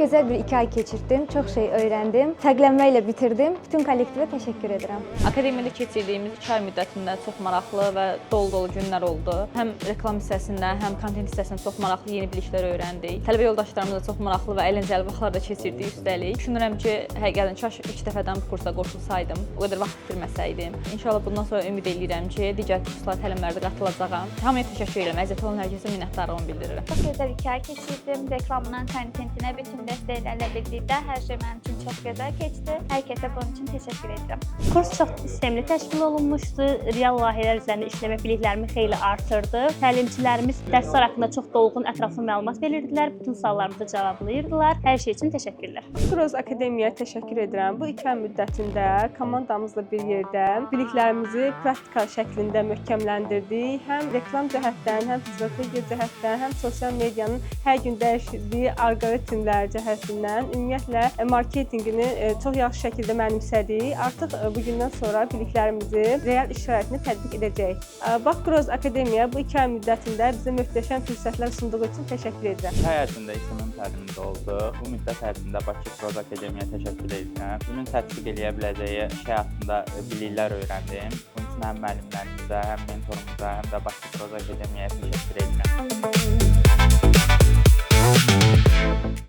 gözəl bir 2 ay keçirdim, çox şey öyrəndim, fərqlənməklə bitirdim. Bütün kollektivə təşəkkür edirəm. Akademiyada keçirdiyimiz 2 ay müddətində çox maraqlı və dolu-dolu günlər oldu. Həm reklam hissəsində, həm kontent hissəsində çox maraqlı yeni biliklər öyrəndik. Tələbə yoldaşlarımızla çox maraqlı və əyləncəli vaxtlar da keçirdik üstəlik. Düşünürəm ki, həqiqətən kaş ilk dəfədən bu kursa qoşulsaydım, o qədər vaxt itirməsəydim. İnşallah bundan sonra ümid edirəm ki, digər kurslar, təlimlərdə qatılacağam. Hamıya təşəkkür edirəm, əziyyət olan hər kəsə minnətdarlığımı bildirirəm. Çox gözəl 2 ay keçirdim. Reklamdan kontentinə bütün dəstəklərlə birlikdə hər şey mənim üçün çox gözəl keçdi. Hər kəsə bunun üçün təşəkkür edirəm. Kurs çox sistemli təşkil olunmuşdu. Real layihələr üzərində işləmə biliklərimi xeyli artırdı. Təlimçilərimiz dərslər haqqında çox dolğun, ətraflı məlumat verirdilər. Bütün suallarımızı cavablayırdılar. Hər şey üçün təşəkkürlər. Kroz Akademiyaya təşəkkür edirəm. Bu 2 ay müddətində komandamızla bir yerdə biliklərimizi praktikal şəklində möhkəmləndirdik. Həm reklam cəhətdən, həm strategiya cəhətdən, həm sosial medianın hər gün dəyişdiyi alqoritmlər cəhətindən ümumiyyətlə marketinqini çox yaxşı şəkildə mənimsədik. Artıq bugündən sonra biliklərimizi real iş şəraitində tətbiq edəcəyik. Bax Kroz Akademiya bu 2 ay müddətində bizə möhtəşəm fürsətlər sunduğu üçün təşəkkür edirəm. Həyatımda işləməm təlimində oldu. Bu müddət ərzində Bakı Kroz Akademiyaya təşəkkür edirəm. Bunun tətbiq eləyə biləcəyi iş həyatında biliklər öyrəndim. Bunun üçün həm müəllimlərimizə, həm mentorumuza, həm də Bakı Kroz Akademiyaya təşəkkür edirəm.